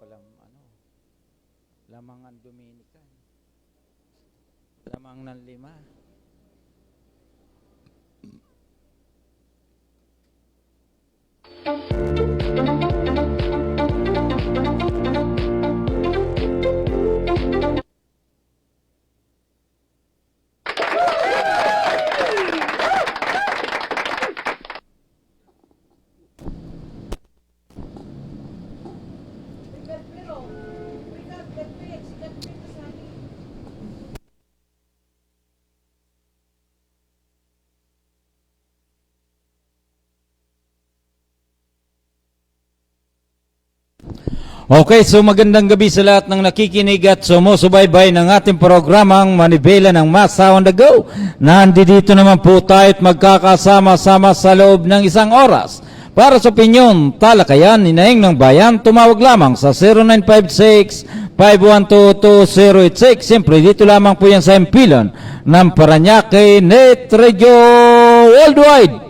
palang lamang ang Dominican. Lamang ng 5. Okay, so magandang gabi sa lahat ng nakikinig at sumusubaybay ng ating programang Manibela ng Masa on the Go. Nandito naman po tayo at magkakasama-sama sa loob ng isang oras. Para sa opinyon, talakayan, inaing ng bayan, tumawag lamang sa 0956-512-2086. Siyempre, dito lamang po yan sa impilan ng Paranaque Net Radio Worldwide.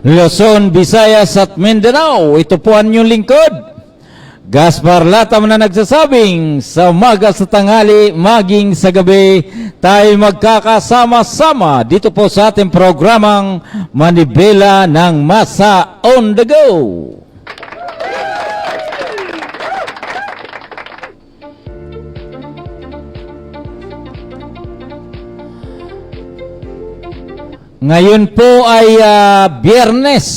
Luzon, Visayas at Mindanao. Ito po ang inyong lingkod, Gaspar Latam, na nagsasabing sa umaga, sa tanghali, maging sa gabi, tayo magkakasama-sama dito po sa ating programang Manibela ng Masa on the Go. Ngayon po ay Biyernes,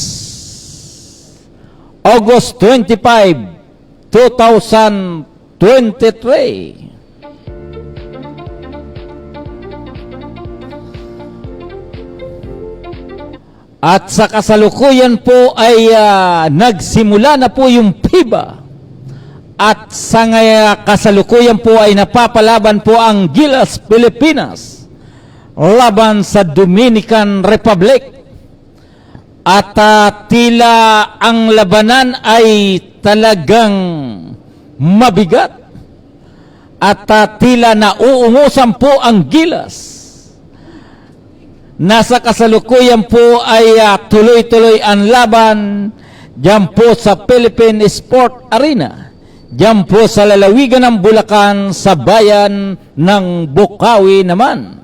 August 25, 2023. At sa kasalukuyan po ay nagsimula na po yung FIBA. At sa kasalukuyan po ay napapalaban po ang Gilas Pilipinas laban sa Dominican Republic. At tila ang labanan ay talagang mabigat. At tila nauungusan po ang Gilas. Nasa kasalukuyan po ay tuloy-tuloy ang laban diyan po sa Philippine Sport Arena. Diyan po sa lalawigan ng Bulacan, sa bayan ng Bukawi naman.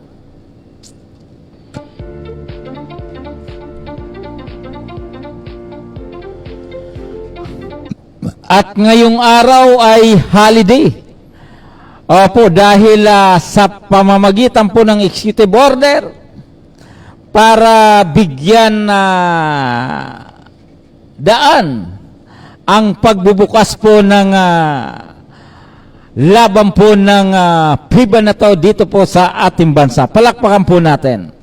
At ngayong araw ay holiday. Opo, dahil sa pamamagitan po ng executive order para bigyan daan ang pagbubukas po ng laban po ng FIBA na to dito po sa ating bansa. Palakpakan po natin.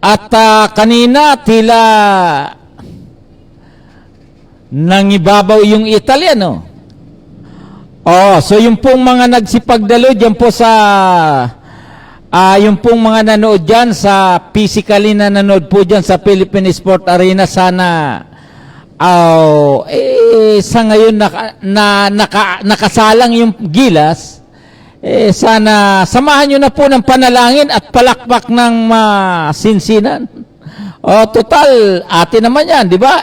At kanina tila nangibabaw yung Italiano. So yung pong mga nagsipagdalo diyan po sa yung pong mga nanood diyan sa physically na nanood po diyan sa Philippine Sport Arena, sana sa ngayon nakasalang yung Gilas. Sana samahan nyo na po ng panalangin at palakpak ng masinsinan. Total, atin naman yan, di ba?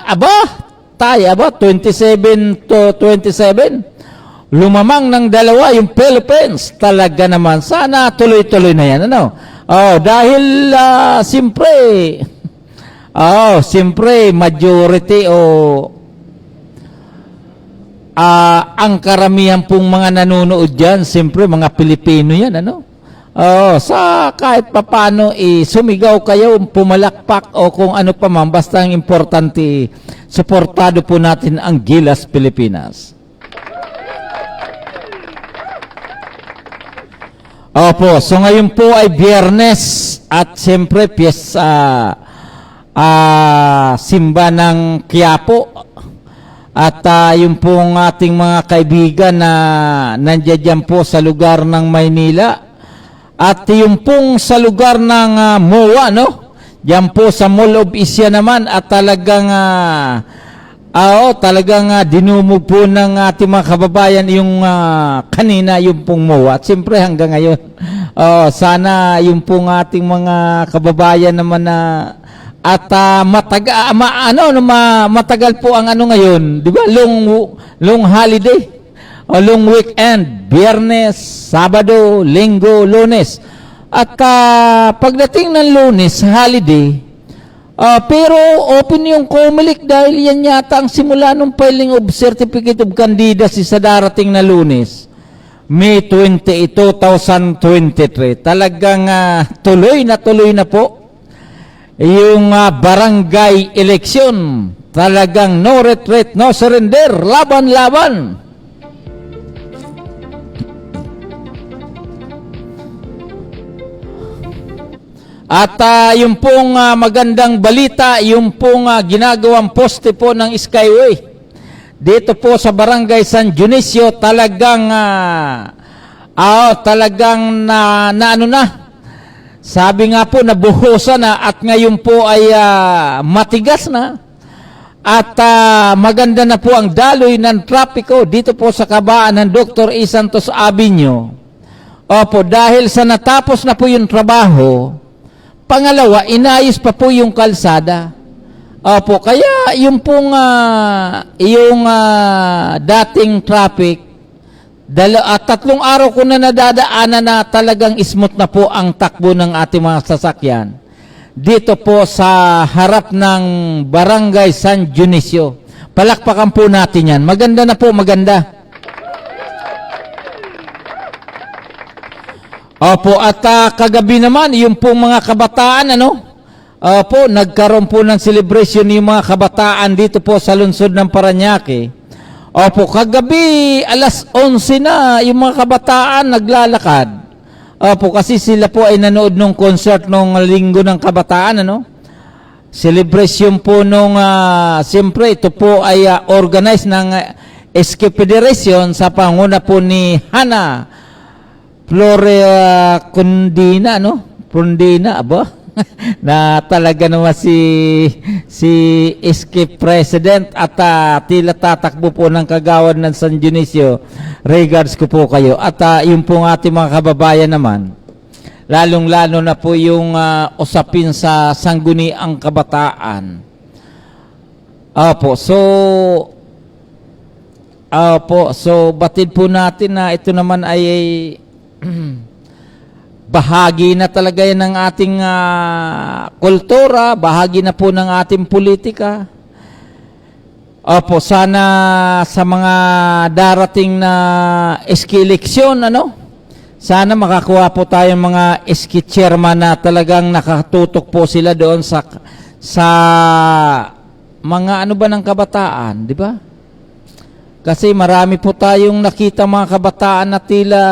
Tayo, 27 to 27. Lumamang ng dalawa yung Philippines. Talaga naman, sana tuloy-tuloy na yan. Dahil, siyempre, majority ang karamihan pong mga nanonood dyan, siyempre mga Pilipino yan, sa kahit papano sumigaw kayo, pumalakpak o kung ano pa man, basta ang importante, suportado po natin ang Gilas Pilipinas. Opo, so ngayon po ay Biyernes at siyempre simba ng Quiapo. At yung pong ating mga kaibigan na nandiyan po sa lugar ng Maynila. At yung pong sa lugar ng MOA, diyan po sa Mall of Asia naman, at talagang talagang dinumog po ng ating mga kababayan yung kanina yung pong MOA. At siyempre hanggang ngayon, sana yung pong ating mga kababayan naman na matagal po ang ngayon, di ba? Long holiday, long weekend, Biyernes, Sabado, Linggo, Lunes. At pagdating ng Lunes, holiday, pero open yung COMELEC dahil yan yata ang simula ng filing of Certificate of Candidacy sa darating na Lunes, May 20, 2023. Talagang tuloy na po yung barangay election. Talagang no retreat, no surrender, laban-laban. At yung pong magandang balita, yung pong ginagawang poste po ng Skyway dito po sa Barangay San Dionisio, talagang sabi nga po nabuhusan na at ngayon po ay matigas na at maganda na po ang daloy ng trapiko dito po sa kabaan ng Dr. E. Santos Avenue. Opo, dahil sa natapos na po yung trabaho. Pangalawa, inayos pa po yung kalsada. Opo, kaya yung pong dating traffic, 3 araw ko na nadadaanan na talagang smooth na po ang takbo ng ating mga sasakyan. Dito po sa harap ng Barangay San Dionisio. Palakpakan po natin yan. Maganda na po, maganda. Opo, at kagabi naman, yung pong mga kabataan, opo, nagkaroon po ng celebration yung mga kabataan dito po sa lungsod ng Parañaque. Opo, kagabi, alas 11 na, yung mga kabataan naglalakad. Opo, kasi sila po ay nanood ng concert nung linggo ng kabataan, Celebration po nung, siyempre, ito po ay organized ng SK Federation sa panguna po ni Hana Florea Condina, Condina, na talaga naman si SK President at tila tatakbo po ng kagawad ng San Dionisio. Regards ko po kayo. At yung pong ating mga kababayan naman, lalong-lalo na po yung usapin sa sangguniang kabataan. So batid po natin na ito naman ay bahagi na talaga yan ng ating kultura, bahagi na po ng ating politika. Opo, sana sa mga darating na SK eleksyon, sana makakuha po tayong mga SK chairman na talagang nakatutok po sila doon sa mga ng kabataan, di ba? Kasi marami po tayong nakita mga kabataan na tila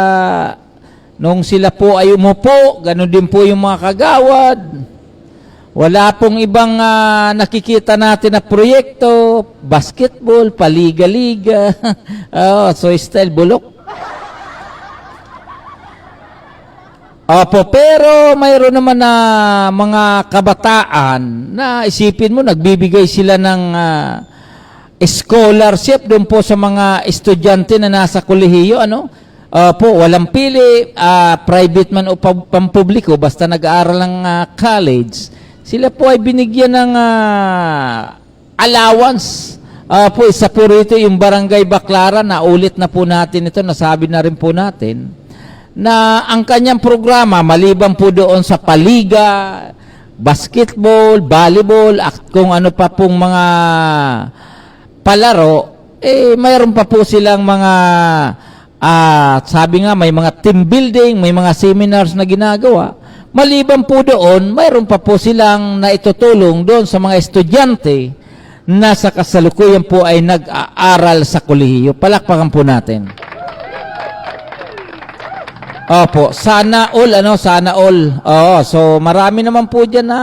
nung sila po ay umupo, gano'n din po yung mga kagawad. Wala pong ibang nakikita natin na proyekto, basketball, paliga-liga, so style bulok. Opo, pero mayroon naman na mga kabataan na isipin mo, nagbibigay sila ng scholarship doon po sa mga estudyante na nasa kolehiyo, po, walang pili, private man o pampubliko, basta nag-aaral ng college, sila po ay binigyan ng allowance. Po, isa po rito yung Barangay Baclaran, na ulit na po natin ito, nasabi na rin po natin, na ang kanyang programa, maliban po doon sa paliga, basketball, volleyball, at kung ano pa pong mga palaro, mayroon pa po silang mga sabi nga, may mga team building, may mga seminars na ginagawa. Maliban po doon, mayroon pa po silang naitutulong doon sa mga estudyante na sa kasalukuyan po ay nag-aaral sa kolehiyo. Palakpakan po natin. Opo, sana all, sana all. So marami naman po dyan na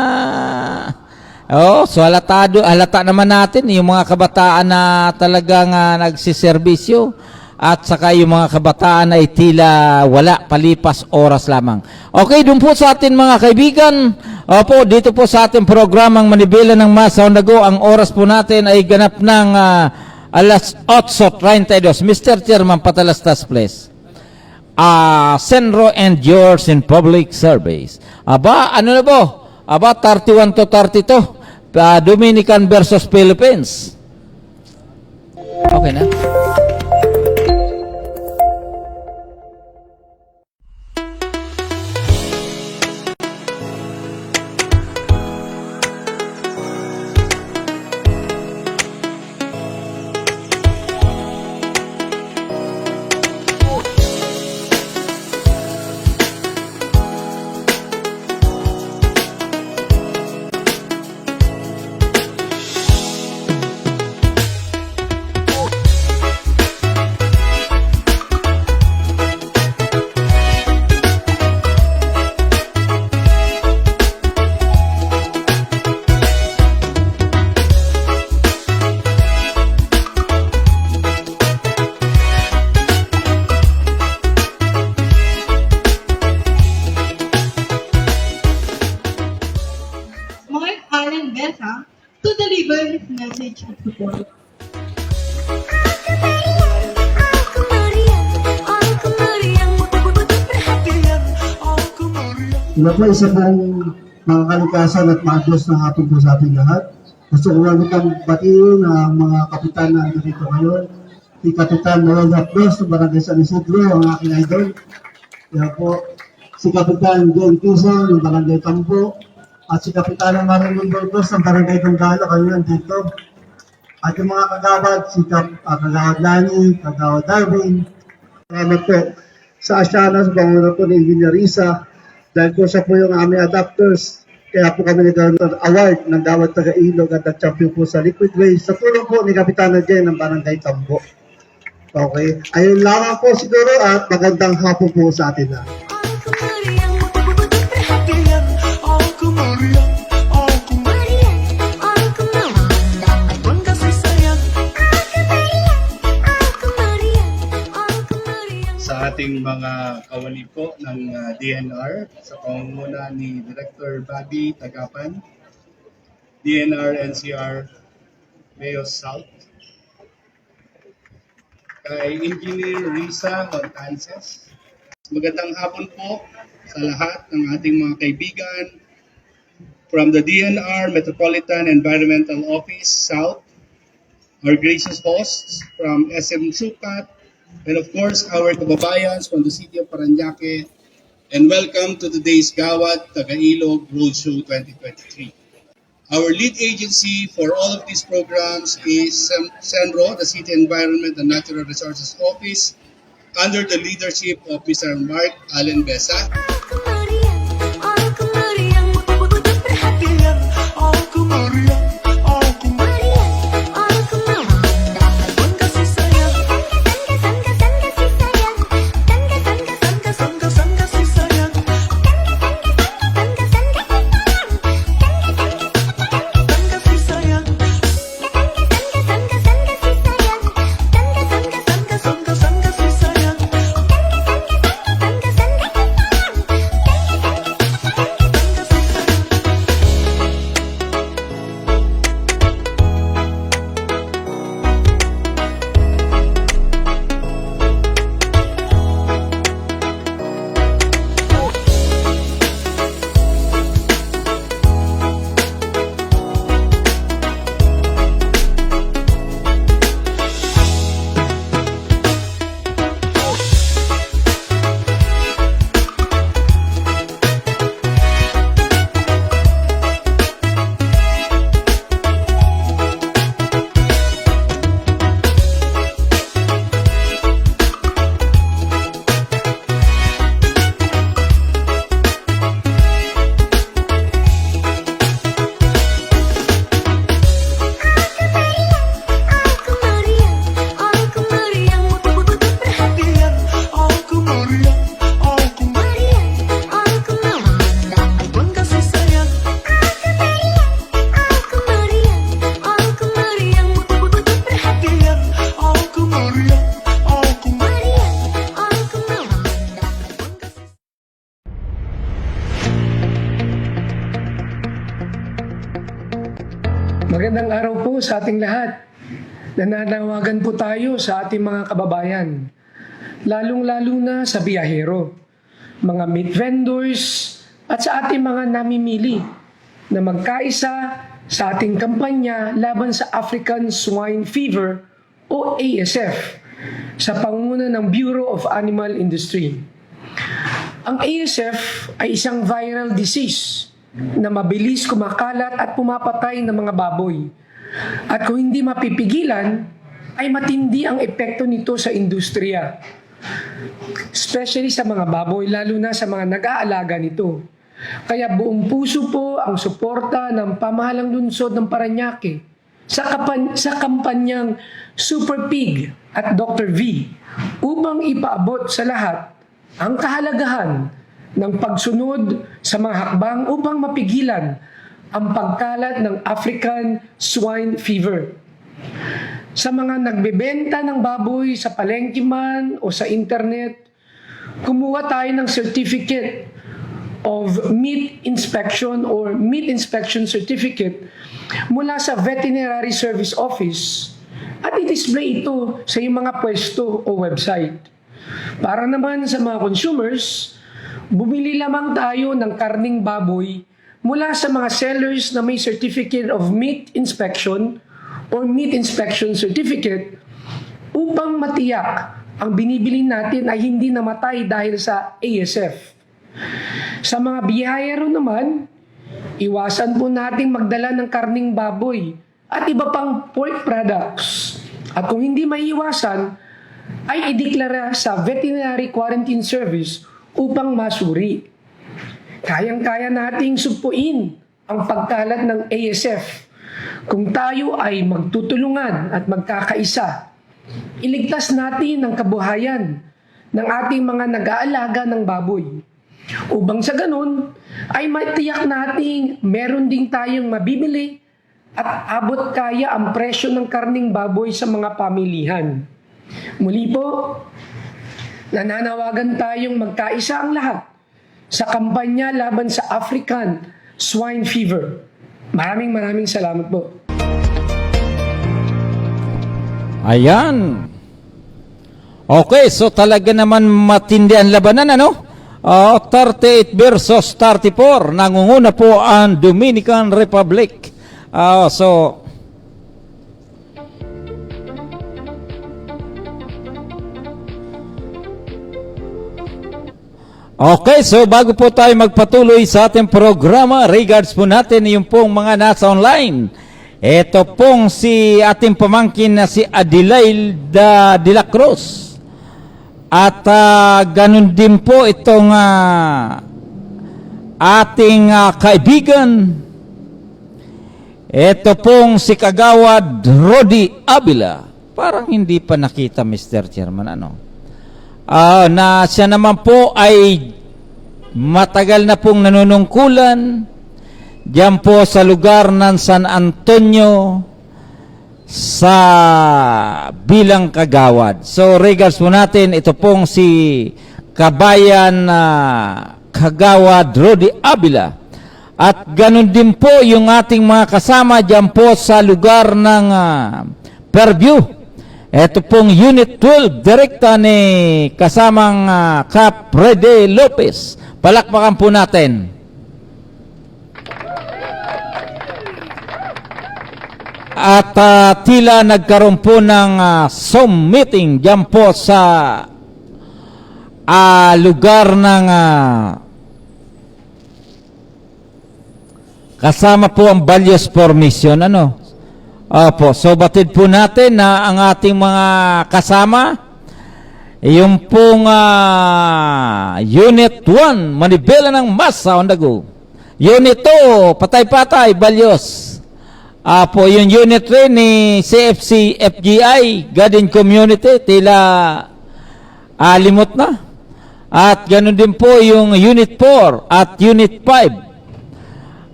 so halata naman natin yung mga kabataan na talagang nagsiservisyo. At saka yung mga kabataan ay tila wala, palipas oras lamang. Okay, dun po sa atin mga kaibigan, Opo, dito po sa ating programang Manibela ng Masa on the Go, ang oras po natin ay ganap ng alas 8:32. Mr. Chairman, patalastas please. Senro and yours in public service. Aba, ano na po? Aba, 31 to 32. Dominican versus Philippines. Okay na? Mark Allen Besa to deliver his message of support. Ito po isa pong mga kalikasan at maagos na hapon po sa ating lahat. Gusto ko magandang batiin ang mga kapitan na dito ngayon. Si Kapitan Noel Rapdos ng Barangay San Isidro, ang aking idol. Kaya po, si Kapitan John Quezon ng Barangay Tambo. At si Kapitan Marilyn Burgos ng Barangay Donggala, kayo nandito. At yung mga kagawad, si Kagawad Lani, Kagawad Darwin. Salamat po sa Asyanas, bangunan po ni Engineer Risa. Dahil po siya po yung aming adapters, kaya po kami nagkaroon ng award ng Gawad Taga-Ilog at champion po sa liquid waste sa tulong po ni Kapitana Jen ng Barangay Tambo. Okay, ayun lamang po siguro at magandang hapon po sa atin na. Sa ating mga kawani po ng DNR sa pangunguna ni Director Bobby Tagapan, DNR NCR Mayos South, kay Engineer Risa Montances. Magandang hapon po sa lahat ng ating mga kaibigan from the DNR Metropolitan Environmental Office South, our gracious hosts from SM Sukat, and of course, our kababayans from the city of Parañaque, and welcome to today's Gawad Taga-Ilog Roadshow 2023. Our lead agency for all of these programs is CENRO, the City Environment and Natural Resources Office, under the leadership of Mr. Mark Allen Besa. sa ating lahat. Nananawagan po tayo sa ating mga kababayan, lalong-lalo na sa biyahero, mga meat vendors, at sa ating mga namimili na magkaisa sa ating kampanya laban sa African Swine Fever o ASF sa pangunguna ng Bureau of Animal Industry. Ang ASF ay isang viral disease na mabilis kumakalat at pumapatay ng mga baboy. At kung hindi mapipigilan, ay matindi ang epekto nito sa industriya. Especially sa mga baboy, lalo na sa mga nag-aalaga nito. Kaya buong puso po ang suporta ng pamahalang lungsod ng Parañaque sa kampanyang Super Pig at Dr. V upang ipaabot sa lahat ang kahalagahan ng pagsunod sa mga hakbang upang mapigilan ang pagkalat ng African Swine Fever. Sa mga nagbebenta ng baboy sa palengke man o sa internet, kumuha tayo ng Certificate of Meat Inspection or Meat Inspection Certificate mula sa Veterinary Service Office at i-display ito sa iyong mga pwesto o website. Para naman sa mga consumers, bumili lamang tayo ng karning baboy mula sa mga sellers na may Certificate of Meat Inspection or Meat Inspection Certificate upang matiyak ang binibili natin ay hindi namatay dahil sa ASF. Sa mga biyahero naman, iwasan po natin magdala ng karning baboy at iba pang pork products. At kung hindi maiiwasan, ay ideklara sa Veterinary Quarantine Service upang masuri. Kayang-kaya nating supuin ang pagkalat ng ASF kung tayo ay magtutulungan at magkakaisa. Iligtas natin ang kabuhayan ng ating mga nag-aalaga ng baboy. Upang sa ganun, ay matiyak nating meron din tayong mabibili at abot kaya ang presyo ng karning baboy sa mga pamilihan. Muli po, nananawagan tayong magkaisa ang lahat sa kampanya laban sa African Swine Fever. Maraming salamat po. Ayan. Okay, so talaga naman matindi ang labanan, ano? 38 versus 34. Nangunguna po ang Dominican Republic. Okay, so bago po tayo magpatuloy sa ating programa, regards po natin yung pong mga nasa online. Ito pong si ating pamangkin na si Adelaida de la Cruz. At ganun din po itong ating kaibigan. Ito pong si Kagawad Rodi Avila. Parang hindi pa nakita, Mr. Chairman, ano? Na siya naman po ay matagal na pong nanunungkulan diyan po sa lugar ng San Antonio sa bilang kagawad. So regards po natin, ito pong si Kabayan Kagawad Rodi Avila. At ganun din po yung ating mga kasama diyan po sa lugar ng Fairview. Ito pong Unit 12, direkta ni kasamang Cap Rede Lopez. Palakpakan po natin. At tila nagkaroon po ng Zoom meeting dyan po sa lugar ng kasama po ang Values Formation, ano? Opo, so batid po natin na ang ating mga kasama, yung pong Unit 1, Manibela ng Masa on the go. Unit 2, Patay-Patay, Values. Po yung Unit 3 ni CFC FGI, Garden Community, tila limot na. At ganun din po yung Unit 4 at Unit 5.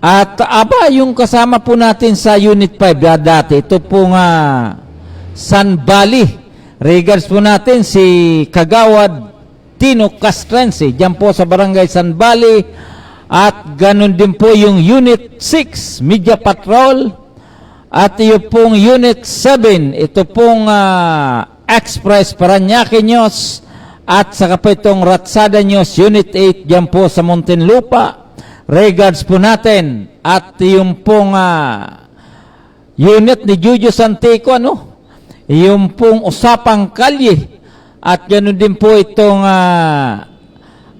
At yung kasama po natin sa Unit 5 dati, ito pong San Bali. Regards po natin si Kagawad Tino Castrense, dyan po sa Barangay San Bali. At ganun din po yung Unit 6, Media Patrol. At yung pong Unit 7, ito pong Express Parañaque News, at saka po itong Ratsada News Unit 8 dyan po sa Muntinlupa. Regards po natin. At yung pong unit ni Juju Santico, yung pong Usapang Kalye. At ganoon din po itong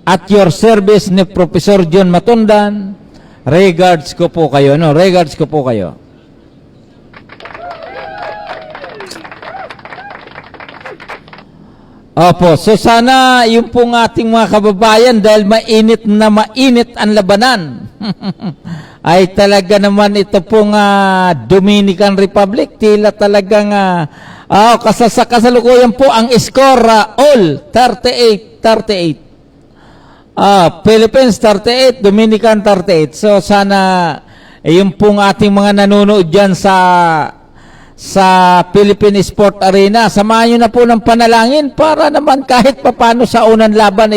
At Your Service ni Professor John Matundan. Regards ko po kayo, regards ko po kayo. Opo, so sana yung pong ating mga kababayan, dahil mainit na mainit ang labanan, ay talaga naman ito pong Dominican Republic, tila talagang, kasalukuyan po ang score, all, 38-38. Philippines 38, Dominican 38. So sana, yung pong ating mga nanonood dyan sa Philippine Sport Arena, samahan nyo na po ng panalangin para naman kahit papano sa unang laban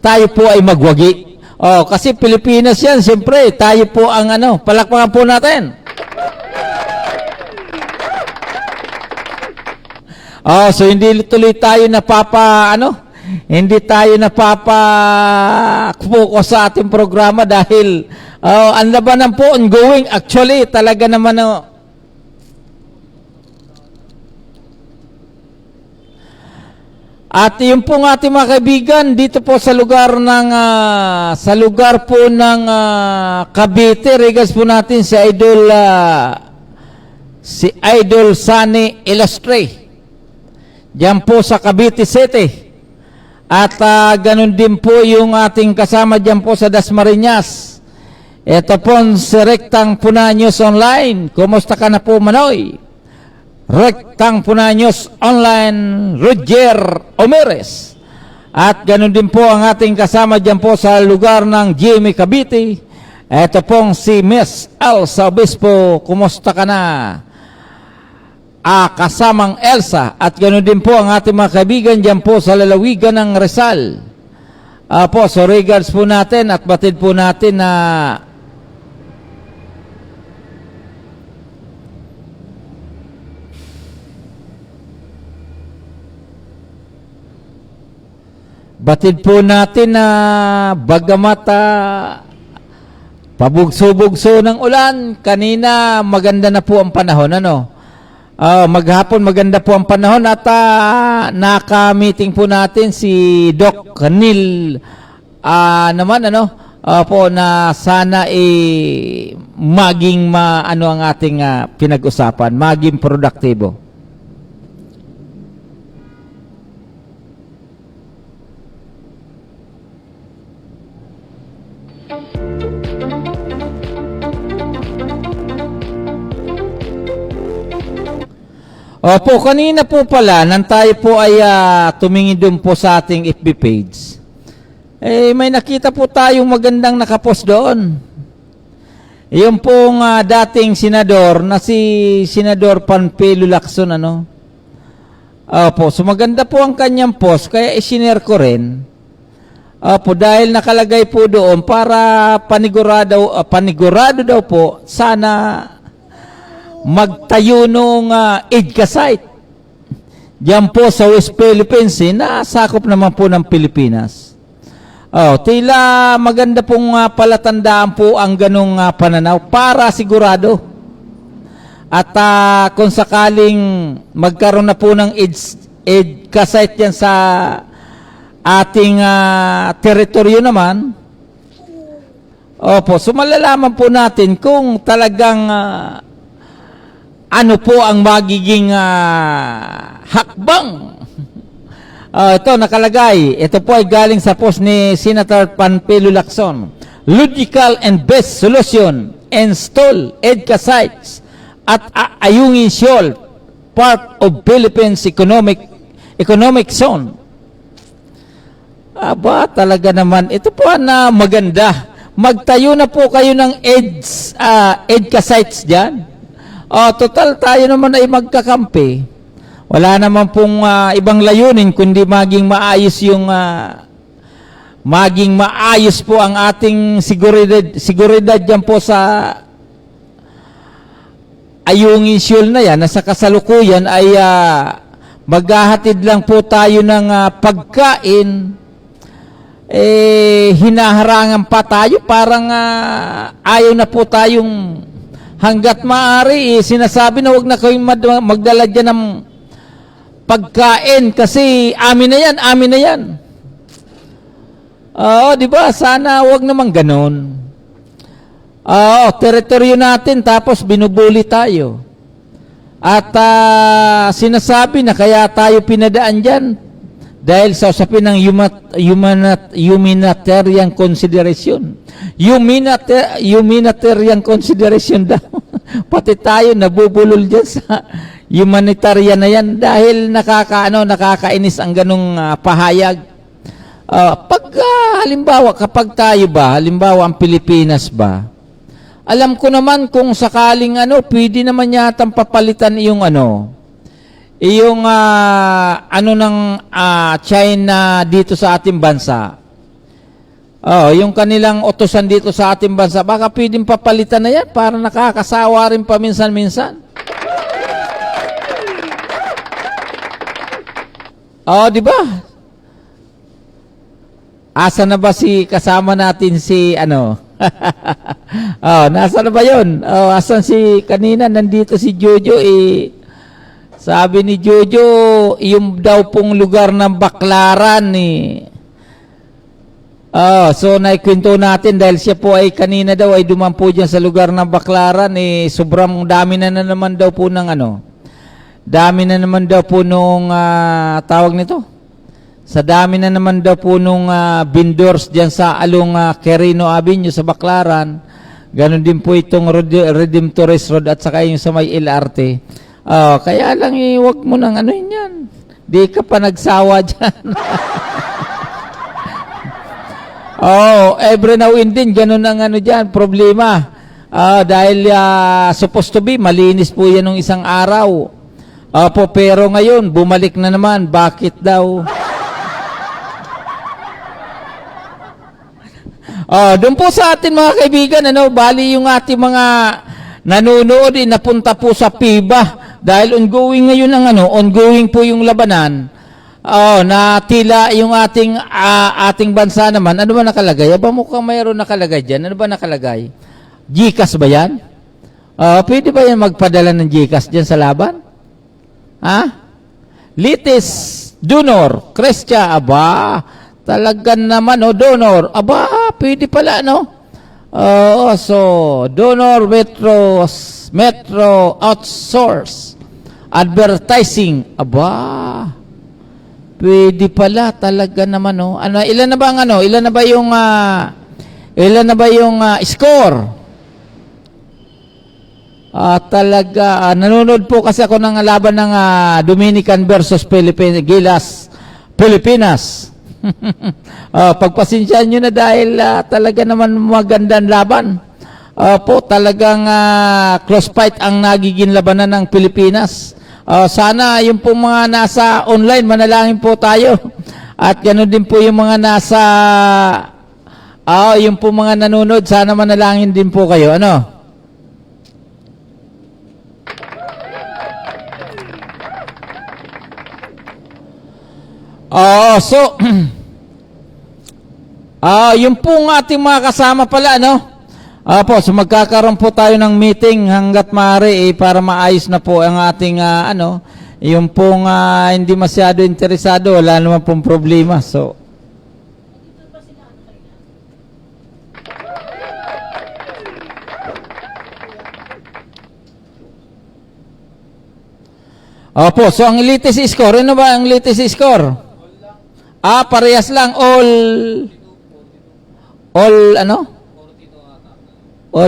tayo po ay magwagi. Kasi Pilipinas yan, siyempre, tayo po ang palakpakan po natin. So hindi tuloy tayo hindi tayo focus sa ating programa dahil ang labanan po ongoing. Actually, talaga naman at yung pong ating mga kaibigan dito po sa lugar po ng Cavite, regards po natin si Idol Sunny Ilustre. Diyan po sa Cavite City. At ganun din po yung ating kasama diyan po sa Dasmariñas. Ito po si Rectang Puna News Online. Kumusta ka na po, Manoy? Rectang Puna News Online, Roger Omeres. At ganun din po ang ating kasama dyan po sa lugar ng GMA Cavite. Ito pong si Miss Elsa Obispo. Kumusta ka na? Kasamang Elsa. At ganun din po ang ating mga kaibigan dyan po sa lalawigan ng Rizal. So regards po natin at batid po natin na bagamat pabugso-bugso ng ulan, kanina maganda na po ang panahon, maghapon maganda po ang panahon at naka-meeting po natin si Doc Neil po na sana maging ang ating pinag-usapan, maging produktibo. Opo, kanina po pala, nang tayo po ay tumingin doon po sa ating FB page, may nakita po tayong magandang nakapost doon. Yung pong dating senador na si Senador Panfilo Lacson, Opo, so maganda po ang kanyang post, kaya isinare ko rin. Opo, dahil nakalagay po doon para panigurado daw po, sana magtayo nung EDCA site diyan po sa West Philippines, nasakop naman po ng Pilipinas. Tila maganda pong palatandaan po ang ganong pananaw para sigurado. At kung sakaling magkaroon na po ng EDCA site yan sa ating teritoryo naman, so malalaman po natin kung talagang ano po ang magiging hakbang. Ito nakalagay. Ito po ay galing sa post ni Senator Panfilo Lacson. Logical and best solution, install EDCA sites at Ayungin Shoal, part of Philippines economic zone. Talaga naman. Ito po na maganda. Magtayo na po kayo ng EDCA sites dyan. Total tayo naman ay magkakampi. Wala naman pong ibang layunin kundi maging maayos po ang ating seguridad dyan po sa yung issue na yan, nasa kasalukuyan ay maghahatid lang po tayo ng pagkain, hinaharangan pa tayo, parang ayaw na po tayong hanggat maaari, sinasabi na wag na kayong magdala dyan ng pagkain kasi amin na yan. Oo, di ba? Sana wag naman ganon. Oo, teritoryo natin tapos binubuli tayo. At sinasabi na kaya tayo pinadaan dyan dahil sa usapin ng humanitarian consideration. Humanitarian consideration daw. Pati tayo nabubulol dyan sa humanitarian na yan dahil nakakainis ang ganong pahayag. Halimbawa, kapag tayo ba, halimbawa ang Pilipinas ba, alam ko naman kung sakaling pwede naman yatang papalitan yung ng China dito sa ating bansa. Yung kanilang utusan dito sa ating bansa, baka pwedeng papalitan na yan para nakakasawa rin paminsan-minsan. Di ba? Asa na ba kasama natin si nasa na ba yun? Asan kanina nandito si Jojo sabi ni Jojo, yung daw pong lugar ng Baklaran so naikwento natin dahil siya po ay kanina daw ay dumampo dyan sa lugar ng Baklaran sobrang dami na naman daw po ng dami na naman daw po nung tawag nito. Sa dami na naman daw po nung vendors dyan sa along Quirino Avenue sa Baklaran. Ganon din po itong Redemptorist Road at saka yung sa may LRT. Kaya lang wag mo nang yan. Di ka pa nagsawa dyan. Every now and then, ganon ang dyan, problema. Dahil supposed to be, malinis po yan nung isang araw. Pero ngayon, bumalik na naman. Bakit daw? Doon po sa atin mga kaibigan, bali yung ating mga nanonood, napunta po sa PIBA dahil ongoing ngayon ongoing po yung labanan. Na tila yung ating bansa naman, ano ba nakalagay? Mukhang mayroon nakalagay dyan. Ano ba nakalagay? GCash ba yan? Pwede ba yan magpadala ng GCash dyan sa laban? Litis, Donor, Crescia, talagang naman, donor. Pwede pala, so, donor, metro outsource, advertising, pwede pala, talaga naman, ilan na ba yung score? Talaga, nanonood po kasi ako ng laban ng Dominican versus Pilipinas. Pagpasensyahan nyo na dahil talaga naman magandang laban. Talagang close fight ang nagiging labanan ng Pilipinas. Sana yung po mga nasa online, manalangin po tayo. At ganoon din po yung mga nasa yung po mga nanonood, sana manalangin din po kayo. So yung pong ating mga kasama pala, so magkakaroon po tayo ng meeting hanggat maaari para maayos na po ang ating yung pong hindi masyado interesado, wala naman pong problema. So so ang latest score, ano ba ang latest score? Parehas lang, all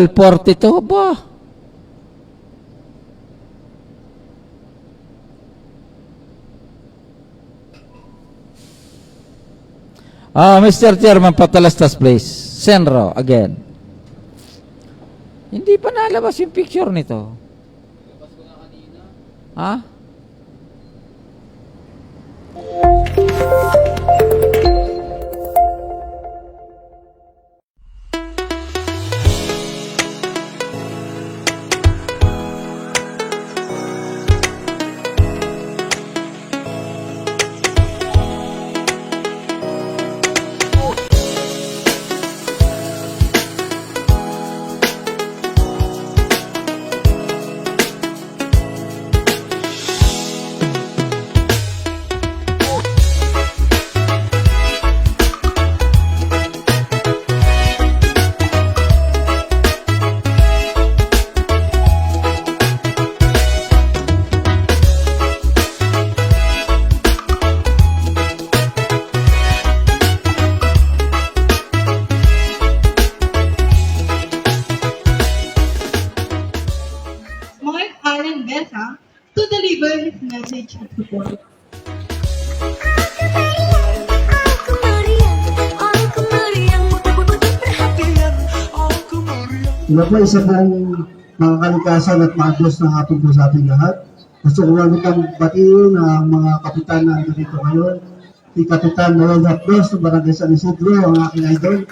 42 ba? Mr. Chairman, patalastas please. Senro, again. Hindi pa nalabas yung picture nito. Nalabas ko na kanina. support. Ina po, isa pong mga kalikasan at maagos na hapon po sa ating lahat. Gusto ko magandang batiin ang mga kapitan na dito ngayon. Si Kapitan Noel Raplos ng Barangay San Isidro, ang aking idol.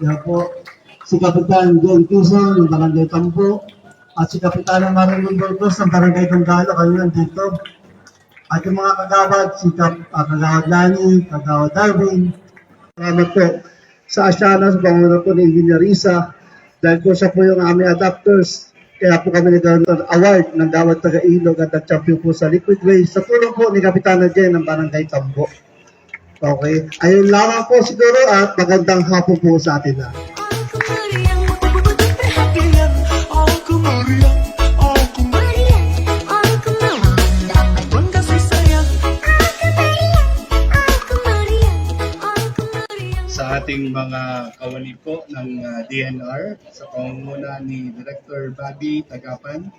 Kaya po, si Kapitan John Quezon ng Barangay Tambo. At si Kapitan Marilyn Burgos ng Barangay Donggala, kayo nandito. At yung mga kagawad, si Kagawad Lani, Kagawad Darwin. Salamat po sa Asyana, sa pangunan po ni Engineer Risa. Dahil po siya po yung aming adapters, kaya po kami nagkaroon ng award ng Gawad Taga-Ilog at nag-champion po sa Liquid Waste sa tulong po ni Kapitana Jen ng Barangay Tambo. Okay, ayun lamang po siguro at magandang hapon po sa atin na. Sa ating mga kawani po ng DNR, sa pangunguna ni Director Bobby Tagapan,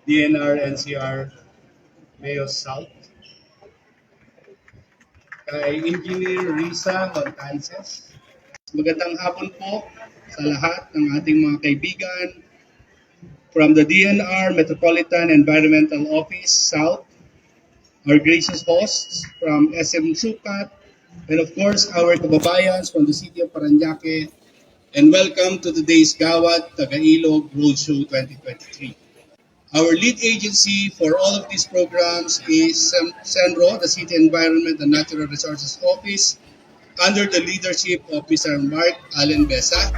DNR NCR Mayo South, kay Engineer Risa Montances. Magandang hapon po sa lahat ng ating mga kaibigan from the DNR Metropolitan Environmental Office South, our gracious hosts from SM Sukat, and of course our kababayans from the city of Parañaque, and welcome to today's Gawad Taga-Ilog Roadshow 2023. Our lead agency for all of these programs is CENRO, the City Environment and Natural Resources Office, under the leadership of Mr. Mark Allen Besa.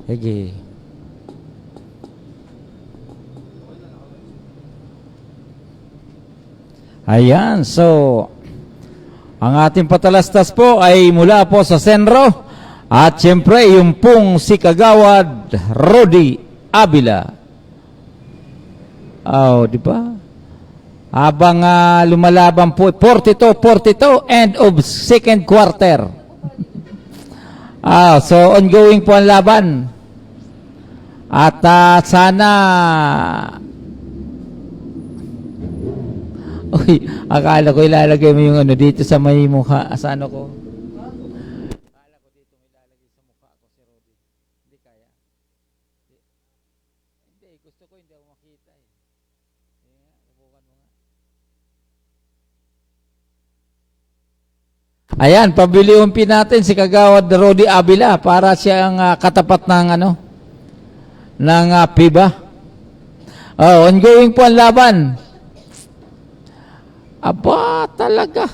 Sige. Ayan, so ang ating patalastas po ay mula po sa Senro at siyempre yung pong si Kagawad Rodi Abila. Oh, di ba? Habang lumalaban po 42-42 end of second quarter. So ongoing po ang laban. At sana uy, akala ko ilalagay mo yung ano dito sa may mukha. Sa ano ko? Akala ko dito may ilalagay sa mukha ko si Rodi. Hindi kaya. Hindi, gusto ko hindi ako makita eh. Subukan mo nga. Ayan, pabiliumpin natin si Kagawad Rodi Abila para siya ang katapat ng ano ng PIBA. Ongoing po ang laban. Aba, talaga.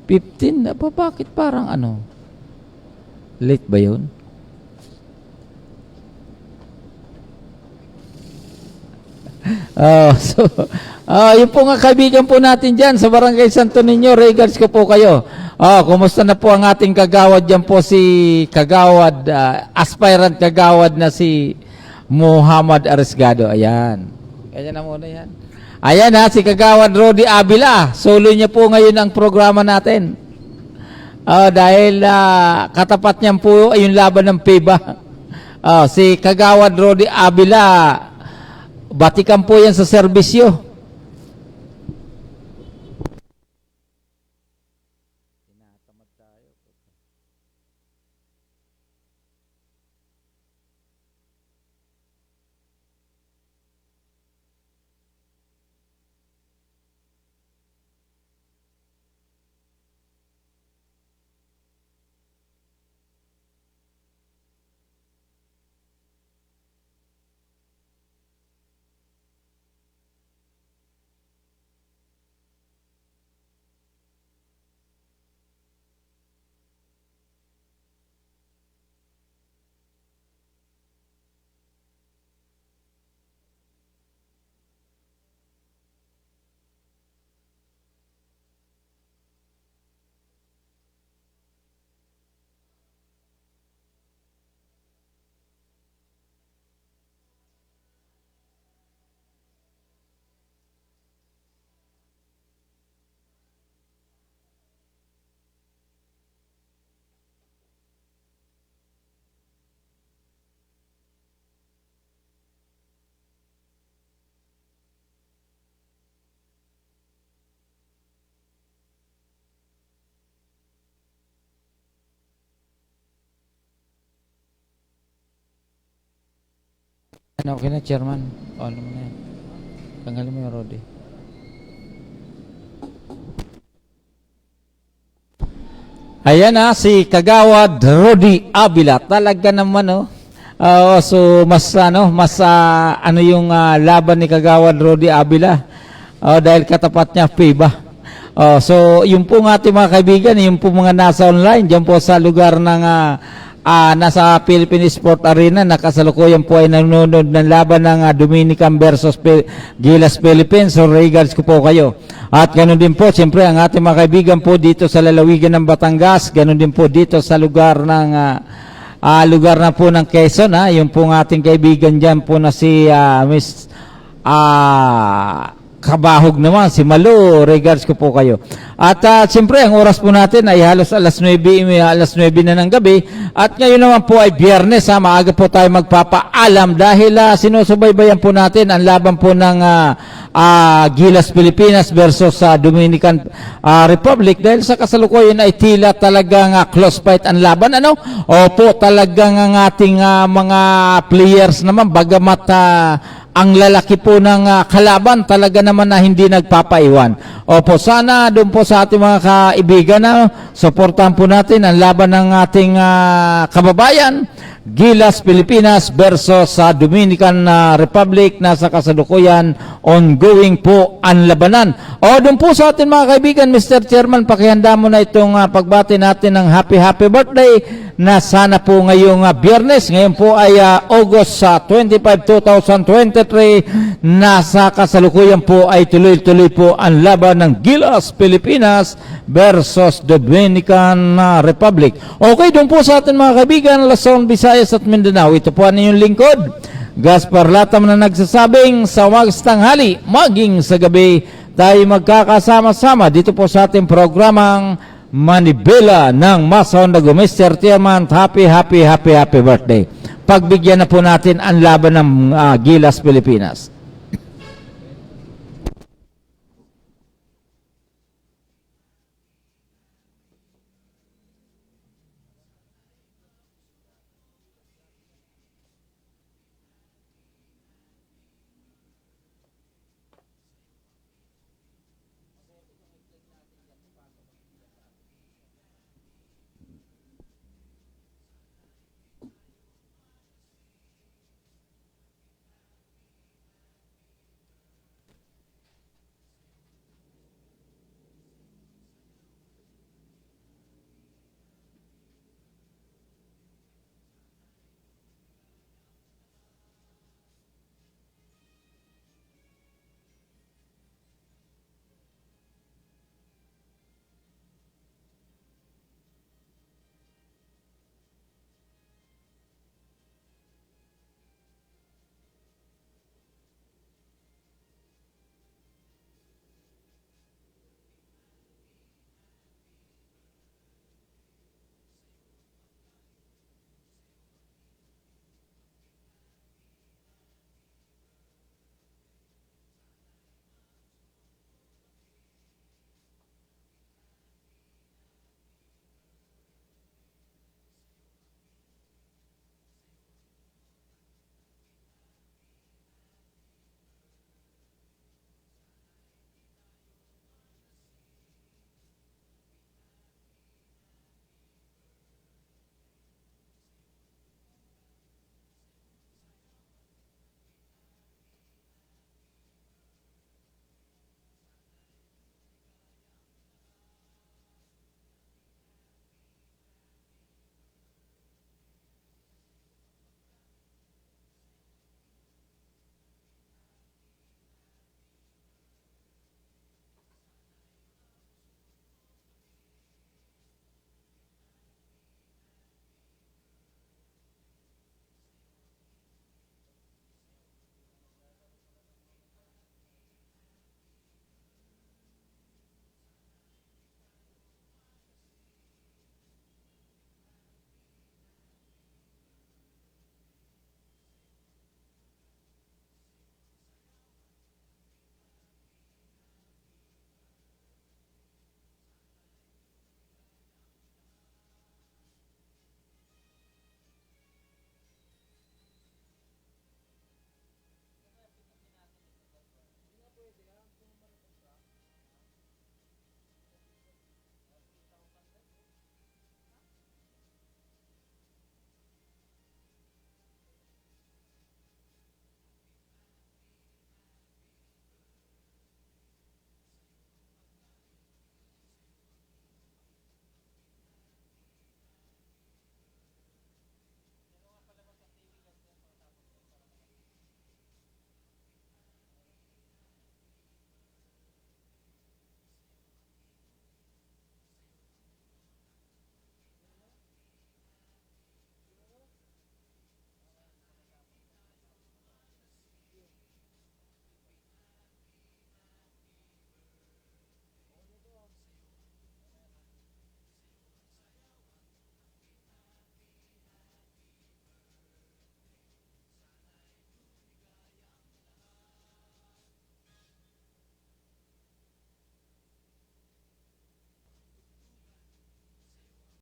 15. Aba, bakit parang ano? Late ba yun? So, Yung po nga kaibigan po natin dyan sa Barangay Santo Niño, regards ko po kayo. Kumusta na po ang ating kagawad dyan po si kagawad, aspirant kagawad na si Muhammad Arisgado. Ayan. Kaya na muna yan. Ayan ha, si kagawad Rodi Avila. Solo niya po ngayon ang programa natin. Dahil katapat niyan po ay yung laban ng PIBA. Si kagawad Rodi Avila, batikan po yan sa serbisyo. Okay na, Chairman. Ano mo na yan? Tanggalin mo yung Rodi. Ayan na, si Kagawad Rodi Avila. Talaga naman, so, mas yung laban ni Kagawad Rodi Avila. Dahil katapat niya, PIBA. So, yung po ng ating mga kaibigan, yung po mga nasa online, dyan po sa lugar ng nasa Philippine Sport Arena, nakasalukuyan po ay nanonood ng laban ng Dominican versus Gilas Philippines. So, regards ko po kayo. At ganoon din po, siyempre, ang ating mga kaibigan po dito sa lalawigan ng Batangas, ganoon din po dito sa lugar ng lugar na po ng Quezon, yung po ng ating kaibigan dyan po na si Miss Kabahog naman, si Malu, regards ko po kayo. At siyempre, ang oras po natin ay halos alas 9 na ng gabi. At ngayon naman po ay Biyernes, maaga po tayo magpapaalam dahil sinusubaybayan po natin ang laban po ng Gilas Pilipinas versus Dominican Republic. Dahil sa kasalukuyan ay tila talagang close fight ang laban. Opo, talagang ang ating mga players naman, bagamat ang lalaki po ng kalaban talaga naman na hindi nagpapaiwan. Opo, sana doon po sa ating mga kaibigan suportahan po natin ang laban ng ating kababayan, Gilas Pilipinas versus Dominican Republic na sa kasalukuyan ongoing po ang labanan. Doon po sa ating mga kaibigan, Mr. Chairman, pakihanda mo na itong pagbati natin ng happy birthday na sana po ngayong Biyernes. Ngayon po ay August 25, 2023. Nasa kasalukuyan po ay tuloy-tuloy po ang laban ng Gilas Pilipinas versus Dominican Republic. Okay, doon po sa atin mga kaibigan, Luzon, Visayas at Mindanao. Ito po ang inyong lingkod, Gaspar Latam, na nagsasabing sa wagas tanghali, maging sa gabi, tayo magkakasama-sama dito po sa ating programang Manibela ng Mason na Mr. Chairman. Happy birthday. Pagbigyan na po natin ang laban ng Gilas Pilipinas.